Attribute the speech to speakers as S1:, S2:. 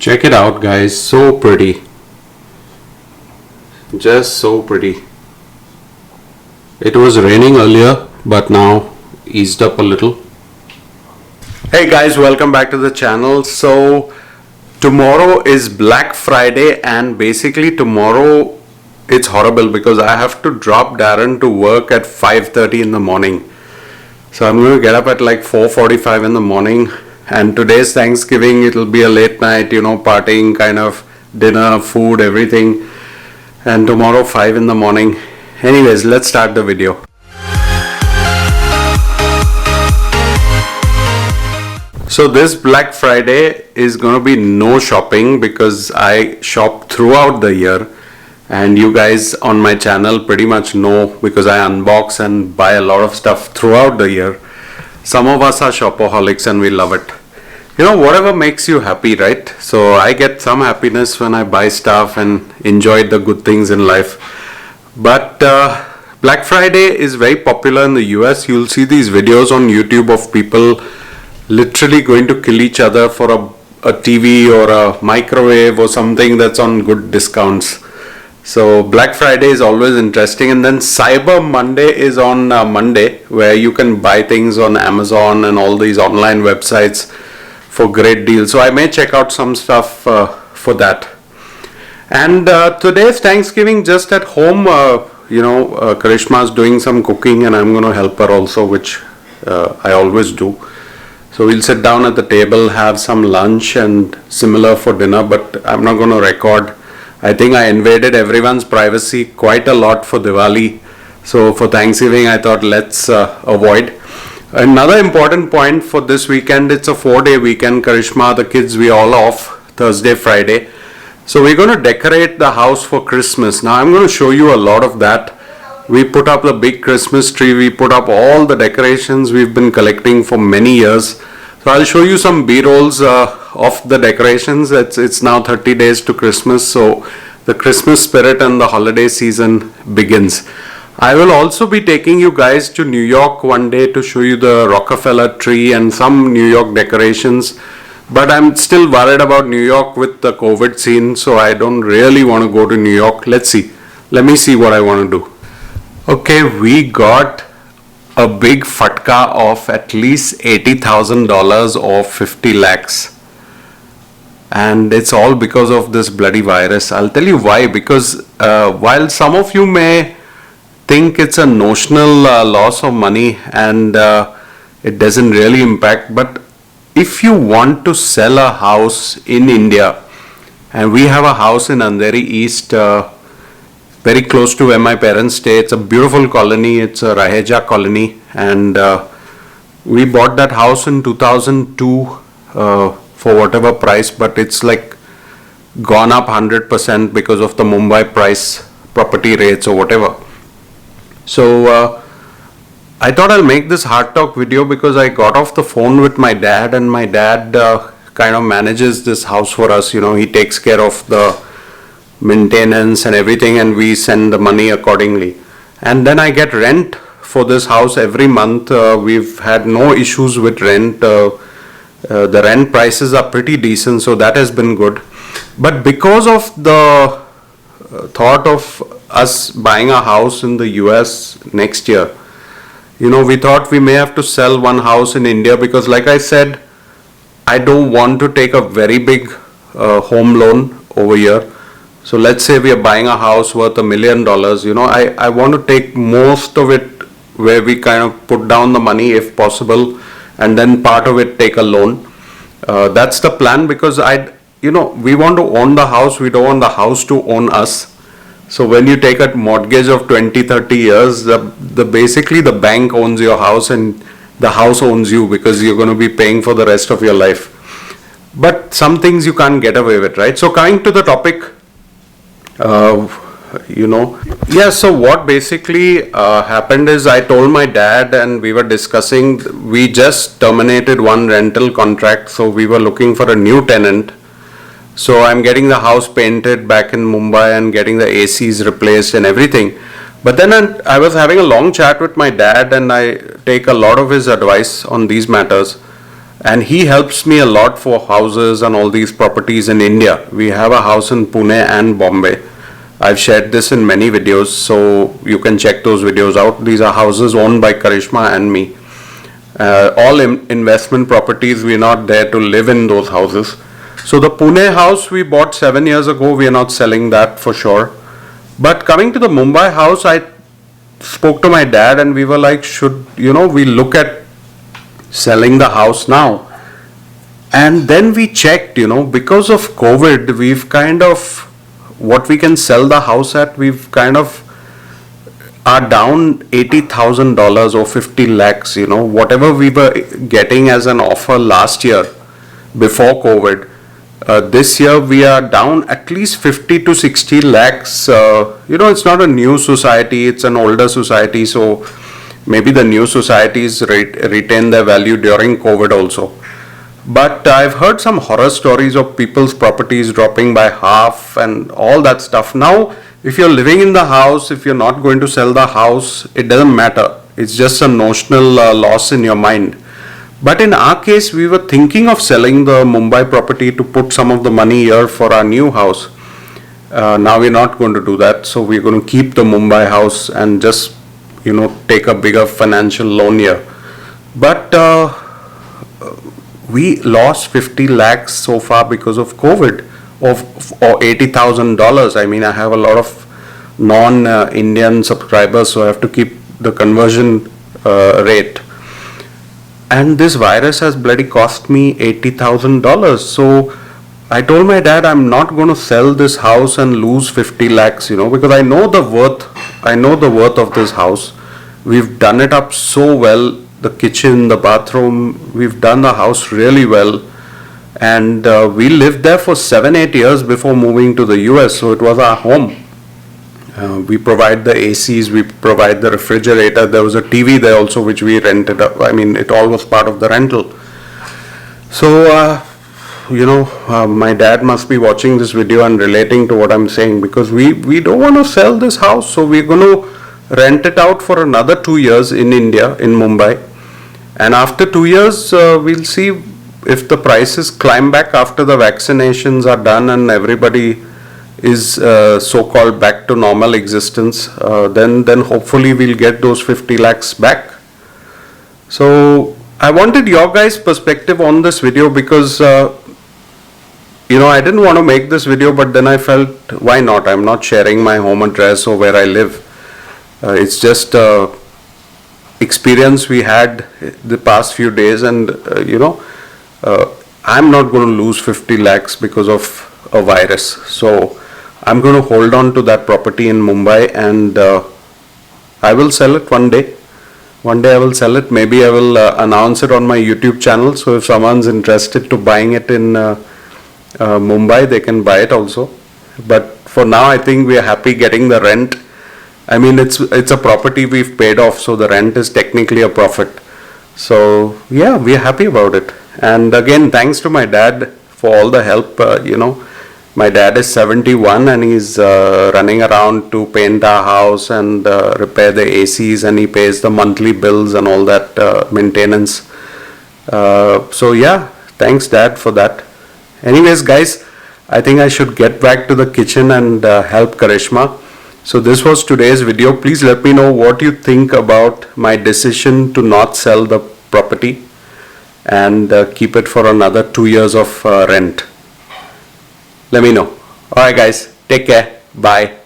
S1: Check it out, guys. So pretty. Just so pretty. It was raining earlier, but now eased up a little. Hey guys, welcome back to the channel. So tomorrow is Black Friday, and basically tomorrow it's horrible because I have to drop Darren to work at 5:30 in the morning. So I'm going to get up at like 4:45 in the morning, and today's Thanksgiving. It'll be a late night, partying kind of dinner, food, everything. And tomorrow 5 in the morning. Anyways, let's start the video. So this Black Friday is going to be no shopping because I shop throughout the year, and you guys on my channel pretty much know because I unbox and buy a lot of stuff throughout the year. Some of us are shopaholics and we love it. Whatever makes you happy, right? So I get some happiness when I buy stuff and enjoy the good things in life. But Black Friday is very popular in the US. You'll see these videos on YouTube of people literally going to kill each other for a TV or a microwave or something that's on good discounts. So Black Friday is always interesting, and then Cyber Monday is on Monday, where you can buy things on Amazon and all these online websites for great deals. So I may check out some stuff for that. And today's Thanksgiving just at home. Karishma's doing some cooking and I'm going to help her also, which I always do. So we'll sit down at the table, have some lunch and similar for dinner, but I'm not going to record. I think I invaded everyone's privacy quite a lot for Diwali. So for Thanksgiving, I thought let's avoid. Another important point for this weekend, it's a 4-day weekend. Karishma, the kids, we all off Thursday, Friday. So we're going to decorate the house for Christmas. Now I'm going to show you a lot of that. We put up the big Christmas tree. We put up all the decorations we've been collecting for many years. So I'll show you some B-rolls of the decorations. It's now 30 days to Christmas. So the Christmas spirit and the holiday season begins. I will also be taking you guys to New York one day to show you the Rockefeller tree and some New York decorations. But I'm still worried about New York with the COVID scene, so I don't really want to go to New York. Let's see. Let me see what I want to do. Okay, we got a big fatka of at least $80,000 or 50 lakhs. And it's all because of this bloody virus. I'll tell you why. Because while some of you may think it's a notional loss of money and it doesn't really impact, but if you want to sell a house in India, and we have a house in Andheri East, very close to where my parents stay. It's a beautiful colony. It's a Raheja colony, and we bought that house in 2002 for whatever price, but it's like gone up 100% because of the Mumbai price property rates or whatever. So I thought I'll make this hard talk video because I got off the phone with my dad, and my dad kind of manages this house for us. He takes care of the maintenance and everything, and we send the money accordingly. And then I get rent for this house every month. We've had no issues with rent. The rent prices are pretty decent, so that has been good. But because of the thought of us buying a house in the US next year, we thought we may have to sell one house in India because, like I said, I don't want to take a very big home loan over here. So let's say we are buying a house worth $1 million. I want to take most of it where we kind of put down the money if possible, and then part of it take a loan. That's the plan because we want to own the house. We don't want the house to own us. So when you take a mortgage of 20-30 years, basically the bank owns your house and the house owns you because you're going to be paying for the rest of your life. But some things you can't get away with, right? So coming to the topic, so what basically happened is I told my dad and we were discussing, we just terminated one rental contract, so we were looking for a new tenant. So I'm getting the house painted back in Mumbai and getting the ACs replaced and everything. But then I was having a long chat with my dad, and I take a lot of his advice on these matters. and he helps me a lot for houses and all these properties in India. We have a house in Pune and Bombay. I've shared this in many videos, so you can check those videos out. These are houses owned by Karishma and me. All investment properties, we're not there to live in those houses. So the Pune house we bought 7 years ago, we are not selling that for sure. But coming to the Mumbai house, I spoke to my dad and we were like, should, we look at selling the house now? And then we checked, because of COVID, we've kind of, what we can sell the house at, we've kind of are down $80,000 or 50 lakhs, whatever we were getting as an offer last year before COVID. This year we are down at least 50 to 60 lakhs. It's not a new society, it's an older society, so maybe the new societies retain their value during COVID also. But I've heard some horror stories of people's properties dropping by half and all that stuff. Now, if you're living in the house, if you're not going to sell the house, it doesn't matter. It's just a notional loss in your mind. But in our case, we were thinking of selling the Mumbai property to put some of the money here for our new house. Now we're not going to do that. So we're going to keep the Mumbai house and just, take a bigger financial loan here. But we lost 50 lakhs so far because of COVID or $80,000. I mean, I have a lot of non-Indian subscribers, so I have to keep the conversion rate. And this virus has bloody cost me $80,000. So I told my dad I'm not going to sell this house and lose 50 lakhs, because I know the worth of this house. We've done it up so well, the kitchen, the bathroom, we've done the house really well. And we lived there for 7-8 years before moving to the US, so it was our home. We provide the ACs, we provide the refrigerator. There was a TV there also which we rented up. I mean, it all was part of the rental. So, my dad must be watching this video and relating to what I'm saying, because we don't want to sell this house. So we're going to rent it out for another 2 years in India, in Mumbai. And after 2 years, we'll see if the prices climb back after the vaccinations are done and everybody is so-called back to normal existence, then hopefully we'll get those 50 lakhs back. So I wanted your guys' perspective on this video because, I didn't want to make this video, but then I felt, why not? I'm not sharing my home address or where I live. It's just experience we had the past few days, and, I'm not going to lose 50 lakhs because of a virus. So I'm going to hold on to that property in Mumbai, and I will sell it one day. One day I will sell it. Maybe I will announce it on my YouTube channel. So if someone's interested to buying it in Mumbai, they can buy it also. But for now, I think we are happy getting the rent. I mean, it's a property we've paid off, so the rent is technically a profit. So yeah, we are happy about it. And again, thanks to my dad for all the help. My dad is 71 and he's running around to paint our house and repair the ACs, and he pays the monthly bills and all that maintenance. So yeah, thanks Dad for that. Anyways guys, I think I should get back to the kitchen and help Karishma. So this was today's video. Please let me know what you think about my decision to not sell the property and keep it for another 2 years of rent. Let me know. Alright guys, take care. Bye.